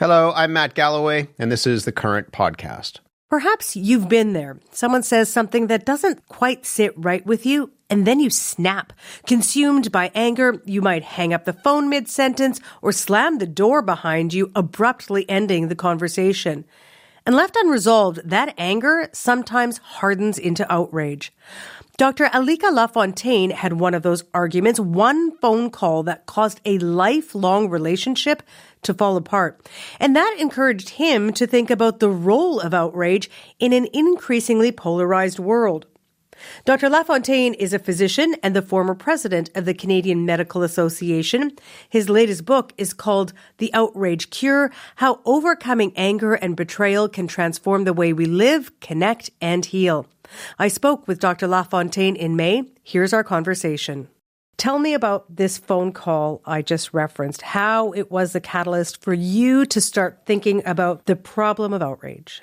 Hello, I'm Matt Galloway, and this is The Current Podcast. Perhaps you've been there. Someone says something that doesn't quite sit right with you, and then you snap. Consumed by anger, you might hang up the phone mid-sentence or slam the door behind you, abruptly ending the conversation. And left unresolved, that anger sometimes hardens into outrage. Dr. Alika Lafontaine had one of those arguments, one phone call that caused a lifelong relationship to fall apart. And that encouraged him to think about the role of outrage in an increasingly polarized world. Dr. Lafontaine is a physician and the former president of the Canadian Medical Association. His latest book is called The Outrage Cure: How Overcoming Anger and Betrayal Can Transform the Way We Live, Connect, and Heal. I spoke with Dr. Lafontaine in May. Here's our conversation. Tell me about this phone call I just referenced, how it was the catalyst for you to start thinking about the problem of outrage.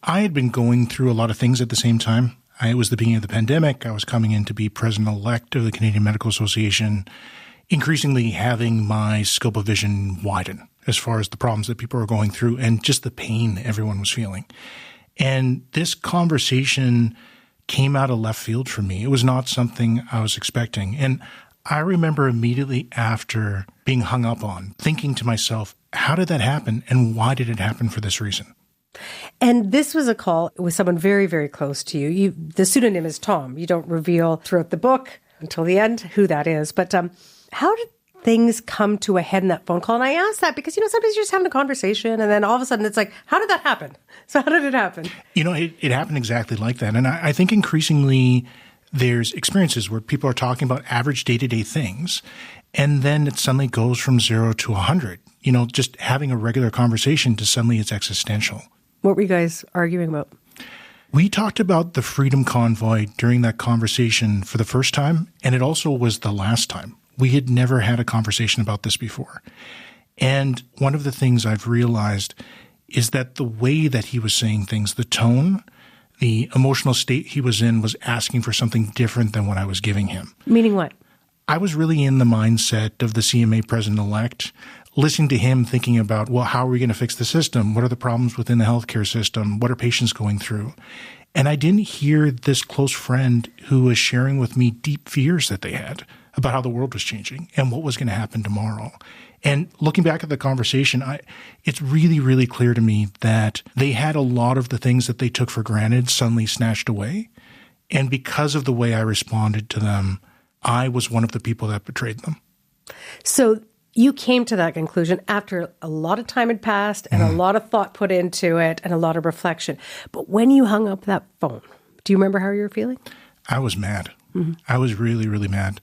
I had been going through a lot of things at the same time. It was the beginning of the pandemic. I was coming in to be president-elect of the Canadian Medical Association, increasingly having my scope of vision widen as far as the problems that people were going through and just the pain everyone was feeling. And this conversation came out of left field for me. It was not something I was expecting. And I remember immediately after being hung up on, thinking to myself, how did that happen and why did it happen for this reason? And this was a call with someone very, very close to you. The pseudonym is Tom. You don't reveal throughout the book until the end who that is. But how did things come to a head in that phone call? And I ask that because, sometimes you're just having a conversation and then all of a sudden it's like, how did that happen? So how did it happen? It happened exactly like that. And I think increasingly there's experiences where people are talking about average day-to-day things, and then it suddenly goes from 0 to 100. Just having a regular conversation to suddenly it's existential. What were you guys arguing about? We talked about the Freedom Convoy during that conversation for the first time, and it also was the last time. We had never had a conversation about this before. And one of the things I've realized is that the way that he was saying things, the tone, the emotional state he was in was asking for something different than what I was giving him. Meaning what? I was really in the mindset of the CMA president-elect, listening to him thinking about, well, how are we going to fix the system? What are the problems within the healthcare system? What are patients going through? And I didn't hear this close friend who was sharing with me deep fears that they had about how the world was changing and what was going to happen tomorrow. And looking back at the conversation, it's really, really clear to me that they had a lot of the things that they took for granted suddenly snatched away. And because of the way I responded to them, I was one of the people that betrayed them. So you came to that conclusion after a lot of time had passed and a lot of thought put into it and a lot of reflection. But when you hung up that phone, do you remember how you were feeling? I was mad. Mm-hmm. I was really, really mad.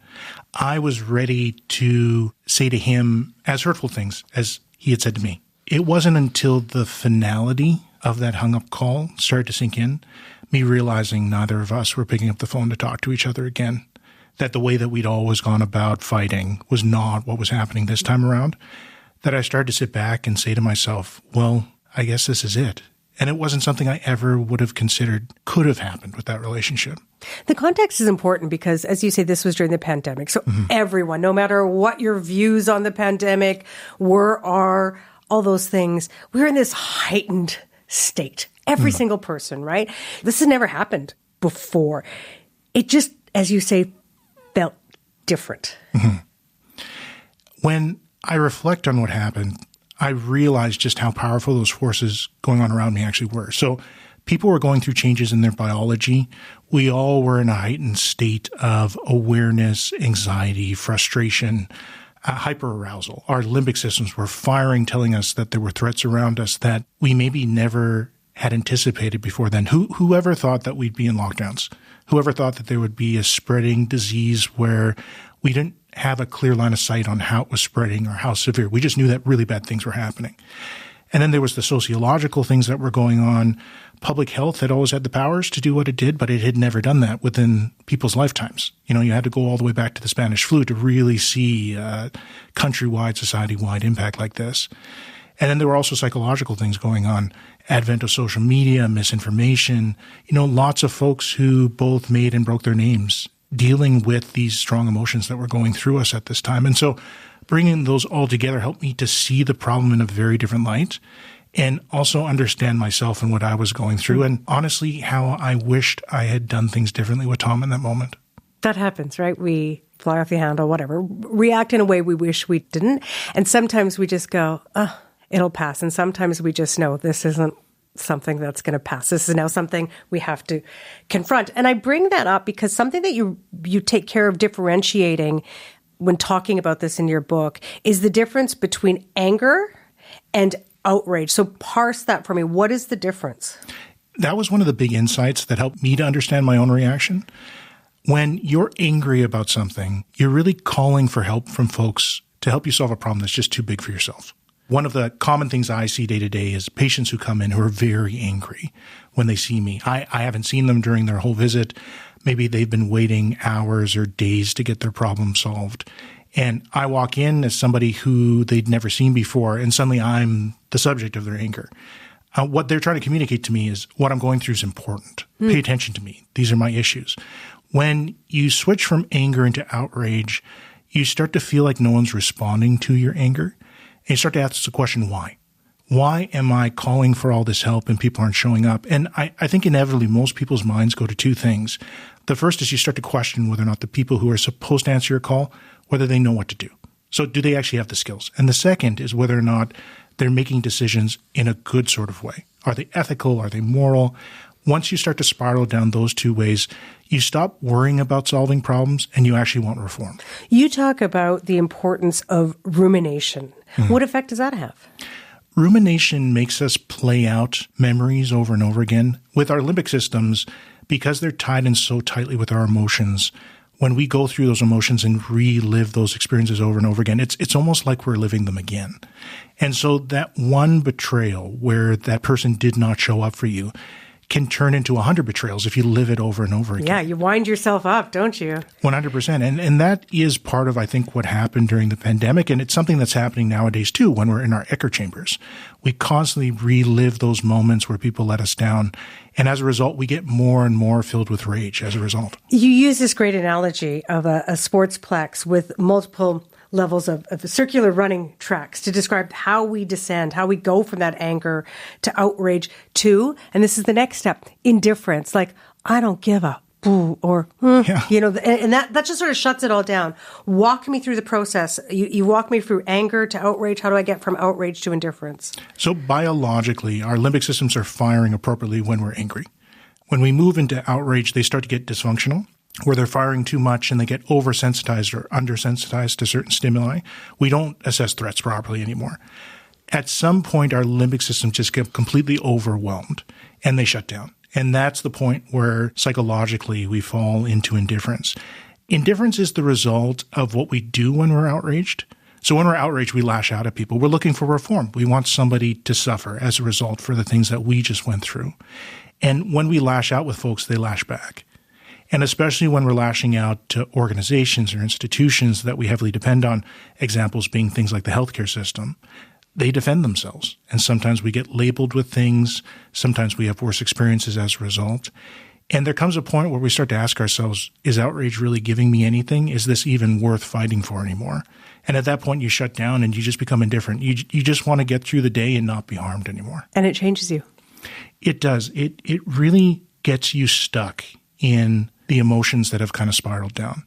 I was ready to say to him as hurtful things as he had said to me. It wasn't until the finality of that hung-up call started to sink in, me realizing neither of us were picking up the phone to talk to each other again, that the way that we'd always gone about fighting was not what was happening this time around, that I started to sit back and say to myself, well, I guess this is it. And it wasn't something I ever would have considered could have happened with that relationship. The context is important because, as you say, this was during the pandemic. So everyone, no matter what your views on the pandemic were, are, all those things, we're in this heightened state. Every single person, right? This has never happened before. It just, as you say, felt different. When I reflect on what happened, I realized just how powerful those forces going on around me actually were. So people were going through changes in their biology. We all were in a heightened state of awareness, anxiety, frustration, hyperarousal. Our limbic systems were firing, telling us that there were threats around us that we maybe never had anticipated before then. Whoever thought that we'd be in lockdowns? Whoever thought that there would be a spreading disease where we didn't have a clear line of sight on how it was spreading or how severe? We just knew that really bad things were happening. And then there was the sociological things that were going on. Public health had always had the powers to do what it did, but it had never done that within people's lifetimes. You had to go all the way back to the Spanish flu to really see countrywide, society-wide impact like this. And then there were also psychological things going on. Advent of social media, misinformation, lots of folks who both made and broke their names dealing with these strong emotions that were going through us at this time. And so bringing those all together helped me to see the problem in a very different light and also understand myself and what I was going through, and honestly, how I wished I had done things differently with Tom in that moment. That happens, right? We fly off the handle, whatever, react in a way we wish we didn't. And sometimes we just go, it'll pass. And sometimes we just know this isn't something that's going to pass. This is now something we have to confront. And I bring that up because something that you take care of differentiating when talking about this in your book is the difference between anger and outrage. So parse that for me. What is the difference? That was one of the big insights that helped me to understand my own reaction. When you're angry about something, you're really calling for help from folks to help you solve a problem that's just too big for yourself. One of the common things I see day to day is patients who come in who are very angry when they see me. I haven't seen them during their whole visit. Maybe they've been waiting hours or days to get their problem solved. And I walk in as somebody who they'd never seen before, and suddenly I'm the subject of their anger. What they're trying to communicate to me is what I'm going through is important. Pay attention to me. These are my issues. When you switch from anger into outrage, you start to feel like no one's responding to your anger. And you start to ask the question, why? Why am I calling for all this help and people aren't showing up? And I think inevitably most people's minds go to two things. The first is you start to question whether or not the people who are supposed to answer your call, whether they know what to do. So do they actually have the skills? And the second is whether or not they're making decisions in a good sort of way. Are they ethical? Are they moral? Once you start to spiral down those two ways, you stop worrying about solving problems and you actually want reform. You talk about the importance of rumination. What effect does that have? Rumination makes us play out memories over and over again. With our limbic systems, because they're tied in so tightly with our emotions, when we go through those emotions and relive those experiences over and over again, it's almost like we're living them again. And so that one betrayal where that person did not show up for you can turn into 100 betrayals if you live it over and over again. Yeah, you wind yourself up, don't you? 100%. And that is part of, I think, what happened during the pandemic. And it's something that's happening nowadays, too, when we're in our echo chambers. We constantly relive those moments where people let us down. And as a result, we get more and more filled with rage as a result. You use this great analogy of a sportsplex with multiple levels of circular running tracks to describe how we descend, how we go from that anger to outrage to, and this is the next step, indifference. Like, I don't give a boo or, and that just sort of shuts it all down. Walk me through the process. You walk me through anger to outrage. How do I get from outrage to indifference? So biologically, our limbic systems are firing appropriately when we're angry. When we move into outrage, they start to get dysfunctional, where they're firing too much and they get oversensitized or undersensitized to certain stimuli. We don't assess threats properly anymore. At some point, our limbic systems just get completely overwhelmed and they shut down. And that's the point where psychologically we fall into indifference. Indifference is the result of what we do when we're outraged. So when we're outraged, we lash out at people. We're looking for reform. We want somebody to suffer as a result for the things that we just went through. And when we lash out with folks, they lash back. And especially when we're lashing out to organizations or institutions that we heavily depend on, examples being things like the healthcare system, they defend themselves. And sometimes we get labeled with things. Sometimes we have worse experiences as a result. And there comes a point where we start to ask ourselves, is outrage really giving me anything? Is this even worth fighting for anymore? And at that point, you shut down and you just become indifferent. You just want to get through the day and not be harmed anymore. And it changes you. It does. It really gets you stuck in the emotions that have kind of spiraled down.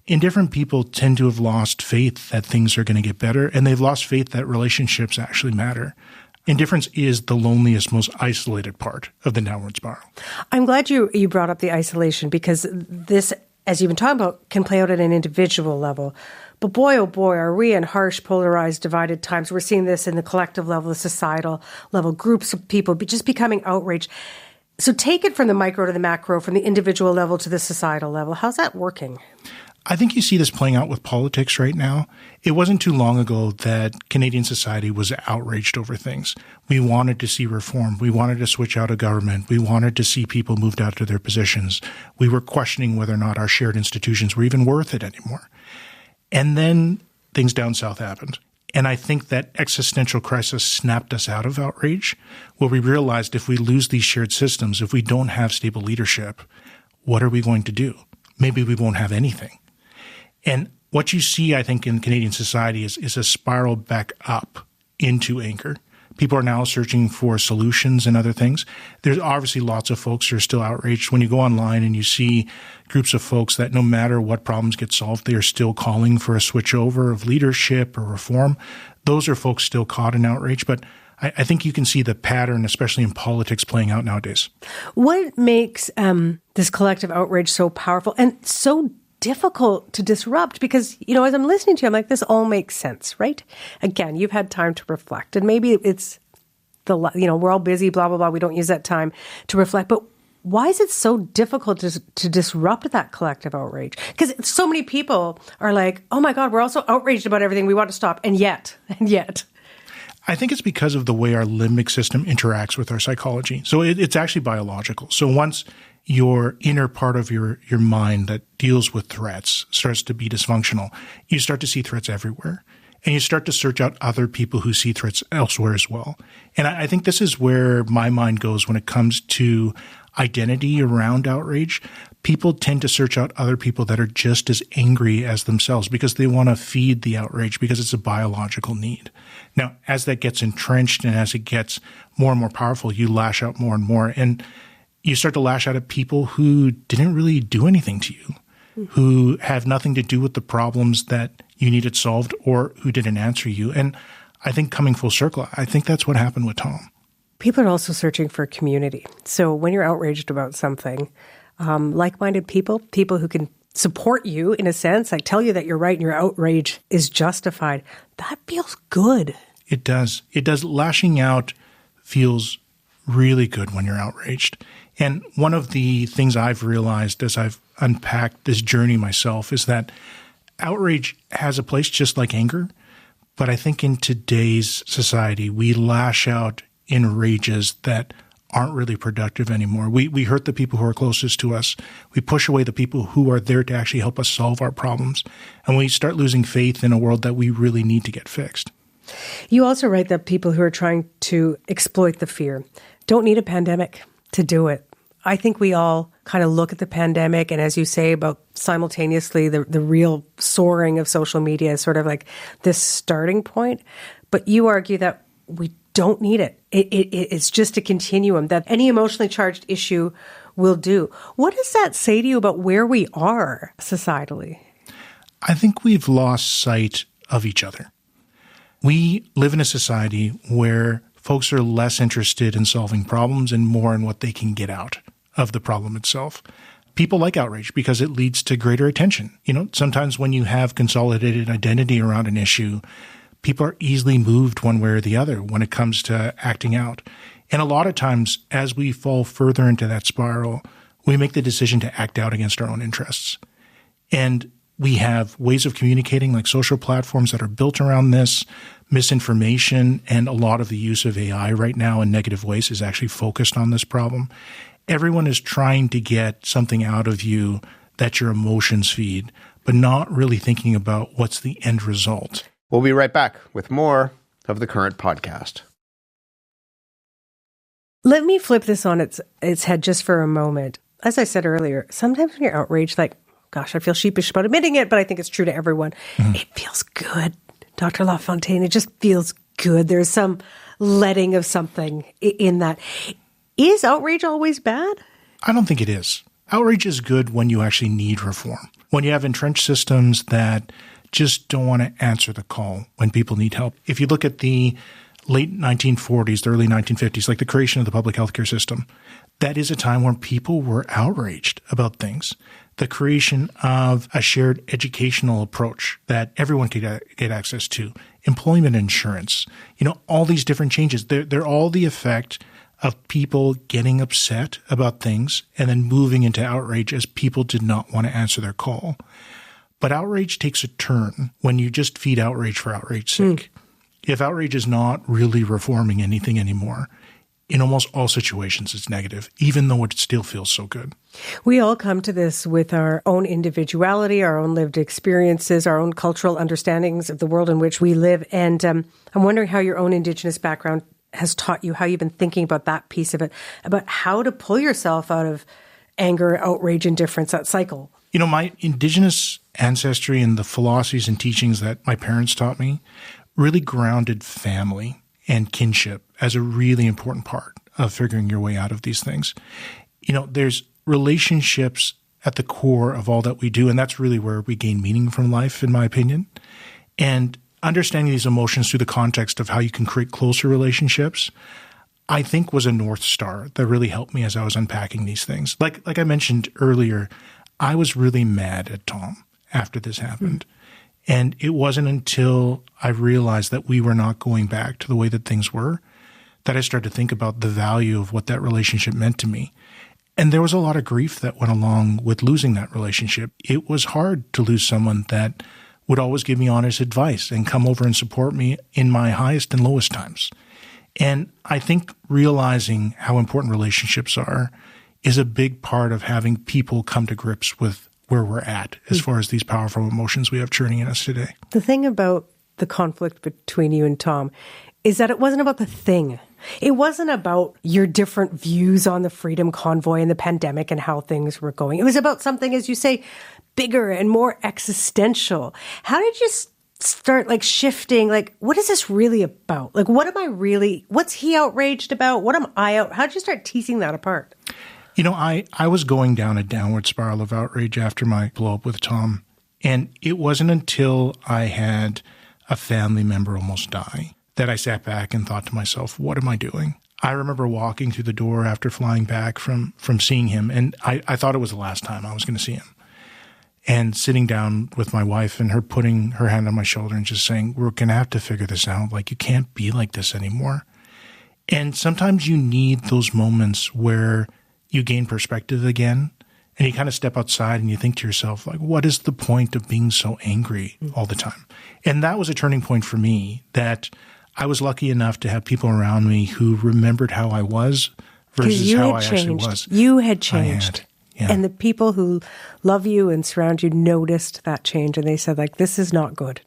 Indifferent people tend to have lost faith that things are going to get better, and they've lost faith that relationships actually matter. Indifference is the loneliest, most isolated part of the downward spiral. I'm glad you brought up the isolation, because this, as you've been talking about, can play out at an individual level. But boy, oh boy, are we in harsh, polarized, divided times. We're seeing this in the collective level, the societal level, groups of people just becoming outraged. So take it from the micro to the macro, from the individual level to the societal level. How's that working? I think you see this playing out with politics right now. It wasn't too long ago that Canadian society was outraged over things. We wanted to see reform. We wanted to switch out of government. We wanted to see people moved out of their positions. We were questioning whether or not our shared institutions were even worth it anymore. And then things down south happened. And I think that existential crisis snapped us out of outrage, where we realized if we lose these shared systems, if we don't have stable leadership, what are we going to do? maybe we won't have anything. And what you see, I think, in Canadian society is a spiral back up into anger. People are now searching for solutions and other things. There's obviously lots of folks who are still outraged. When you go online and you see groups of folks that no matter what problems get solved, they are still calling for a switchover of leadership or reform. Those are folks still caught in outrage. But I think you can see the pattern, especially in politics, playing out nowadays. What makes this collective outrage so powerful and so difficult to disrupt? Because, as I'm listening to you, I'm like, this all makes sense, right? Again, you've had time to reflect, and maybe it's we're all busy, blah, blah, blah. We don't use that time to reflect. But why is it so difficult to disrupt that collective outrage? Because so many people are like, oh my God, we're also outraged about everything. We want to stop. And yet. I think it's because of the way our limbic system interacts with our psychology. So it's actually biological. So once your inner part of your mind that deals with threats starts to be dysfunctional, you start to see threats everywhere. And you start to search out other people who see threats elsewhere as well. And I think this is where my mind goes when it comes to identity around outrage. People tend to search out other people that are just as angry as themselves because they want to feed the outrage because it's a biological need. Now, as that gets entrenched and as it gets more and more powerful, you lash out more and more. And you start to lash out at people who didn't really do anything to you, who have nothing to do with the problems that you needed solved or who didn't answer you. And I think coming full circle, I think that's what happened with Tom. People are also searching for a community. So when you're outraged about something, like-minded people who can support you in a sense, like tell you that you're right and your outrage is justified, that feels good. It does. It does. Lashing out feels really good when you're outraged. And one of the things I've realized as I've unpacked this journey myself is that outrage has a place just like anger. But I think in today's society, we lash out in rages that aren't really productive anymore. We hurt the people who are closest to us. We push away the people who are there to actually help us solve our problems. And we start losing faith in a world that we really need to get fixed. You also write that people who are trying to exploit the fear don't need a pandemic to do it. I think we all kind of look at the pandemic and, as you say, about simultaneously the real soaring of social media is sort of like this starting point. But you argue that we don't need it. It's just a continuum, that any emotionally charged issue will do. What does that say to you about where we are societally? I think we've lost sight of each other. We live in a society where folks are less interested in solving problems and more in what they can get out of the problem itself. People like outrage because it leads to greater attention. Sometimes when you have consolidated identity around an issue, people are easily moved one way or the other when it comes to acting out. And a lot of times, as we fall further into that spiral, we make the decision to act out against our own interests. And we have ways of communicating like social platforms that are built around this, misinformation, and a lot of the use of AI right now in negative ways is actually focused on this problem. Everyone is trying to get something out of you that your emotions feed, but not really thinking about what's the end result. We'll be right back with more of the current podcast. Let me flip this on its head just for a moment. As I said earlier, sometimes when you're outraged, like, gosh, I feel sheepish about admitting it, but I think it's true to everyone. It feels good. Dr. Lafontaine, it just feels good. There's some letting of something in that. Is outrage always bad? I don't think it is. Outrage is good when you actually need reform. When you have entrenched systems that just don't want to answer the call when people need help. If you look at the late 1940s, the early 1950s, like the creation of the public healthcare system, that is a time when people were outraged about things. The creation of a shared educational approach that everyone could get access to, employment insurance, all these different changes, they're all the effect of people getting upset about things and then moving into outrage as people did not want to answer their call. But outrage takes a turn when you just feed outrage for outrage's sake. If outrage is not really reforming anything anymore, in almost all situations it's negative, even though it still feels so good. We all come to this with our own individuality, our own lived experiences, our own cultural understandings of the world in which we live. And I'm wondering how your own Indigenous background has taught you, how you've been thinking about that piece of it, about how to pull yourself out of anger, outrage, indifference, that cycle. My Indigenous ancestry and the philosophies and teachings that my parents taught me really grounded family and kinship as a really important part of figuring your way out of these things. There's relationships at the core of all that we do, and that's really where we gain meaning from life, in my opinion. And understanding these emotions through the context of how you can create closer relationships, I think, was a North Star that really helped me as I was unpacking these things. Like I mentioned earlier, I was really mad at Tom after this happened. And it wasn't until I realized that we were not going back to the way that things were that I started to think about the value of what that relationship meant to me. And there was a lot of grief that went along with losing that relationship. It was hard to lose someone that would always give me honest advice and come over and support me in my highest and lowest times. And I think realizing how important relationships are is a big part of having people come to grips with where we're at as far as these powerful emotions we have churning in us today. The thing about the conflict between you and Tom is that it wasn't about the thing. It wasn't about your different views on the Freedom Convoy and the pandemic and how things were going. It was about something, as you say, bigger and more existential. How did you start shifting? What is this really about? What's he outraged about? What am I out? How did you start teasing that apart? I was going down a downward spiral of outrage after my blow up with Tom. And it wasn't until I had a family member almost die that I sat back and thought to myself, what am I doing? I remember walking through the door after flying back from seeing him, and I thought it was the last time I was going to see him. And sitting down with my wife and her putting her hand on my shoulder and just saying, we're going to have to figure this out. You can't be like this anymore. And sometimes you need those moments where you gain perspective again, and you kind of step outside and you think to yourself, what is the point of being so angry all the time? And that was a turning point for me, that I was lucky enough to have people around me who remembered how I was versus how I actually was. You had changed. Yeah. And the people who love you and surround you noticed that change, and they said, this is not good.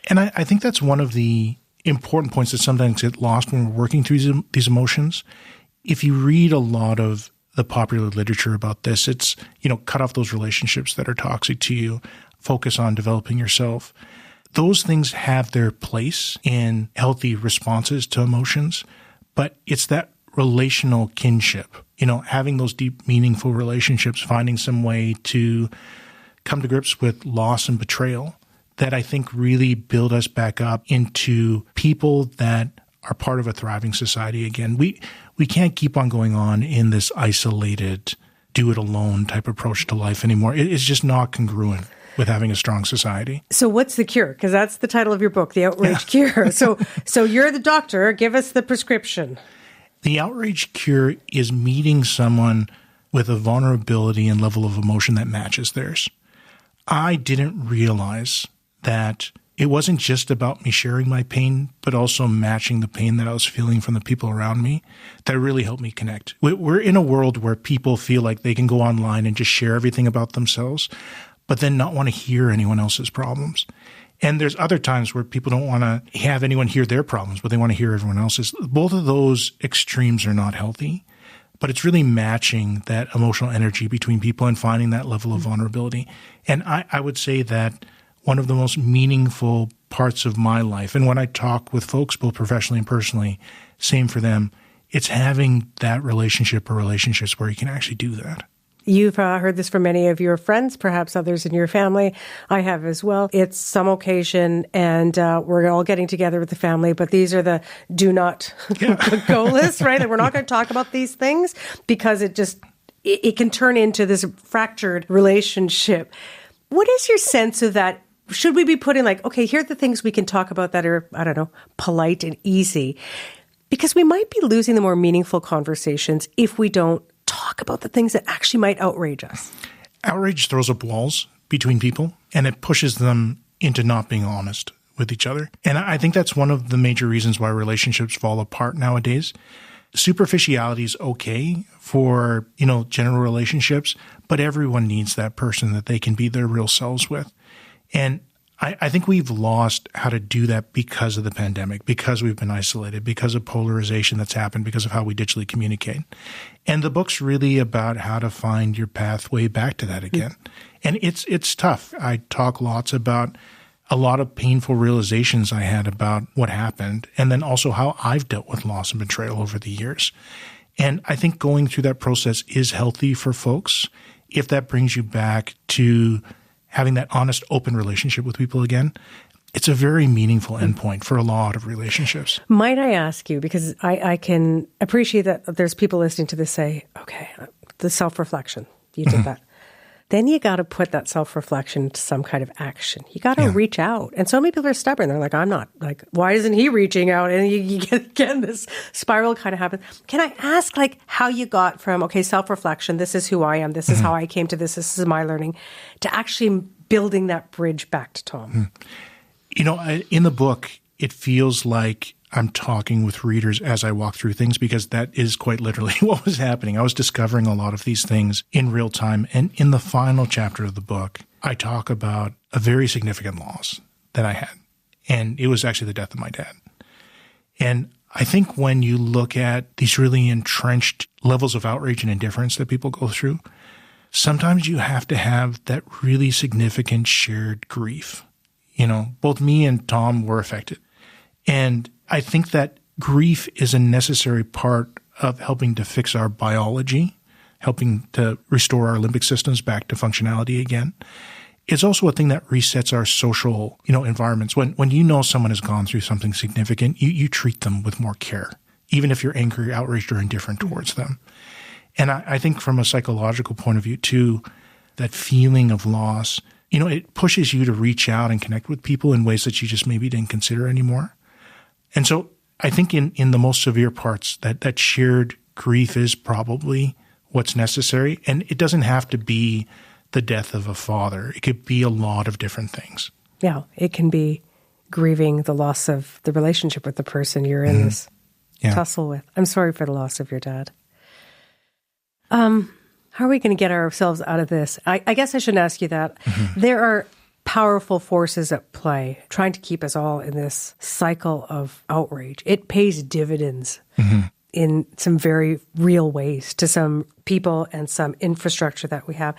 And I think that's one of the important points that sometimes get lost when we're working through these emotions. If you read a lot of the popular literature about this, it's, cut off those relationships that are toxic to you, focus on developing yourself. Those things have their place in healthy responses to emotions, but it's that relational kinship, having those deep, meaningful relationships, finding some way to come to grips with loss and betrayal that I think really build us back up into people that are part of a thriving society again. We can't keep on going on in this isolated, do-it-alone type approach to life anymore. It's just not congruent with having a strong society. So what's the cure? Because that's the title of your book, The Outrage Cure. So you're the doctor. Give us the prescription. The Outrage Cure is meeting someone with a vulnerability and level of emotion that matches theirs. I didn't realize that it wasn't just about me sharing my pain, but also matching the pain that I was feeling from the people around me that really helped me connect. We're in a world where people feel like they can go online and just share everything about themselves, but then not want to hear anyone else's problems. And there's other times where people don't want to have anyone hear their problems, but they want to hear everyone else's. Both of those extremes are not healthy, but it's really matching that emotional energy between people and finding that level of vulnerability. And I would say that one of the most meaningful parts of my life, and when I talk with folks, both professionally and personally, same for them, it's having that relationship or relationships where you can actually do that. You've heard this from many of your friends, perhaps others in your family. I have as well. It's some occasion, and we're all getting together with the family, but these are the do not go lists, right? And we're not going to talk about these things because it can turn into this fractured relationship. What is your sense of that? Should we be putting okay, here are the things we can talk about that are, polite and easy? Because we might be losing the more meaningful conversations if we don't talk about the things that actually might outrage us. Outrage throws up walls between people, and it pushes them into not being honest with each other. And I think that's one of the major reasons why relationships fall apart nowadays. Superficiality is okay for, general relationships, but everyone needs that person that they can be their real selves with. And I think we've lost how to do that because of the pandemic, because we've been isolated, because of polarization that's happened, because of how we digitally communicate. And the book's really about how to find your pathway back to that again. And it's tough. I talk lots about a lot of painful realizations I had about what happened, and then also how I've dealt with loss and betrayal over the years. And I think going through that process is healthy for folks if that brings you back to having that honest, open relationship with people again. It's a very meaningful endpoint for a lot of relationships. Might I ask you, because I can appreciate that there's people listening to this say, okay, the self-reflection, you did that. Then you got to put that self-reflection to some kind of action. You got to reach out. And so many people are stubborn. They're like, I'm not. Like, why isn't he reaching out? And you get, again, this spiral kind of happens. Can I ask, like, how you got from, okay, self-reflection, this is who I am, this is how I came to this is my learning, to actually building that bridge back to Tom? You know, in the book, it feels like I'm talking with readers as I walk through things, because that is quite literally what was happening. I was discovering a lot of these things in real time. And in the final chapter of the book, I talk about a very significant loss that I had. And it was actually the death of my dad. And I think when you look at these really entrenched levels of outrage and indifference that people go through, sometimes you have to have that really significant shared grief. You know, both me and Tom were affected. And I think that grief is a necessary part of helping to fix our biology, helping to restore our limbic systems back to functionality again. It's also a thing that resets our social, environments. When you know someone has gone through something significant, you treat them with more care, even if you're angry, outraged, or indifferent towards them. And I think from a psychological point of view, too, that feeling of loss, it pushes you to reach out and connect with people in ways that you just maybe didn't consider anymore. And so I think in the most severe parts, that shared grief is probably what's necessary. And it doesn't have to be the death of a father. It could be a lot of different things. Yeah, it can be grieving the loss of the relationship with the person you're in this tussle with. I'm sorry for the loss of your dad. How are we going to get ourselves out of this? I guess I shouldn't ask you that. There are powerful forces at play trying to keep us all in this cycle of outrage. It pays dividends in some very real ways to some people and some infrastructure that we have.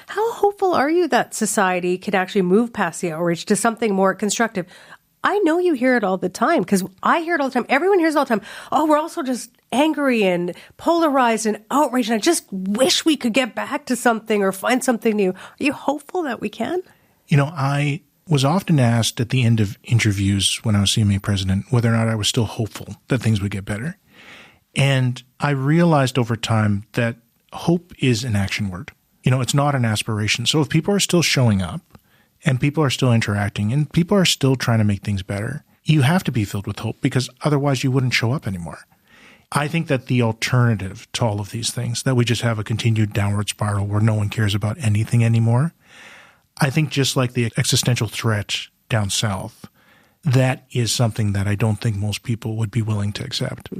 How hopeful are you that society can actually move past the outrage to something more constructive? I know you hear it all the time, because I hear it all the time. Everyone hears it all the time. Oh, we're also just angry and polarized and outraged, and I just wish we could get back to something or find something new. Are you hopeful that we can? I was often asked at the end of interviews when I was CMA president whether or not I was still hopeful that things would get better. And I realized over time that hope is an action word. It's not an aspiration. So if people are still showing up and people are still interacting and people are still trying to make things better, you have to be filled with hope, because otherwise you wouldn't show up anymore. I think that the alternative to all of these things, that we just have a continued downward spiral where no one cares about anything anymore, I think just like the existential threat down south, that is something that I don't think most people would be willing to accept.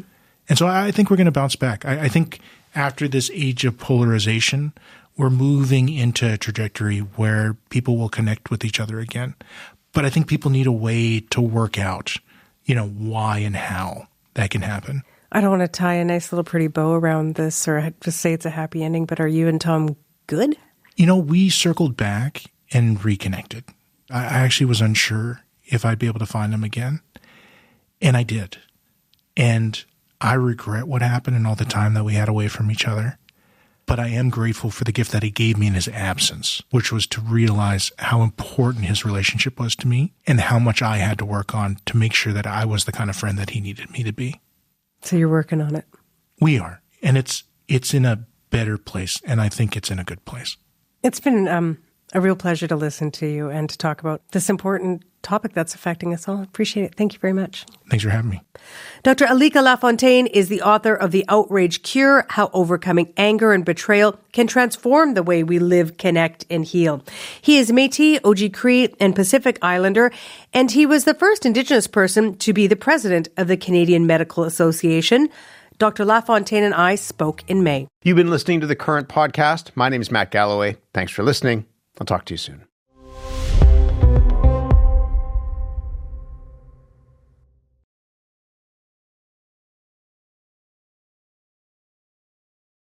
And so I think we're going to bounce back. I think after this age of polarization, we're moving into a trajectory where people will connect with each other again. But I think people need a way to work out, why and how that can happen. I don't want to tie a nice little pretty bow around this or just say it's a happy ending, but are you and Tom good? We circled back and reconnected. I actually was unsure if I'd be able to find him again. And I did. And I regret what happened and all the time that we had away from each other. But I am grateful for the gift that he gave me in his absence, which was to realize how important his relationship was to me and how much I had to work on to make sure that I was the kind of friend that he needed me to be. So you're working on it. We are. And it's in a better place, and I think it's in a good place. It's been a real pleasure to listen to you and to talk about this important topic that's affecting us all. Appreciate it. Thank you very much. Thanks for having me. Dr. Alika Lafontaine is the author of The Outrage Cure, How Overcoming Anger and Betrayal Can Transform the Way We Live, Connect, and Heal. He is Métis, Oji-Cree, and Pacific Islander, and he was the first Indigenous person to be the president of the Canadian Medical Association. Dr. Lafontaine and I spoke in May. You've been listening to The Current Podcast. My name is Matt Galloway. Thanks for listening. I'll talk to you soon.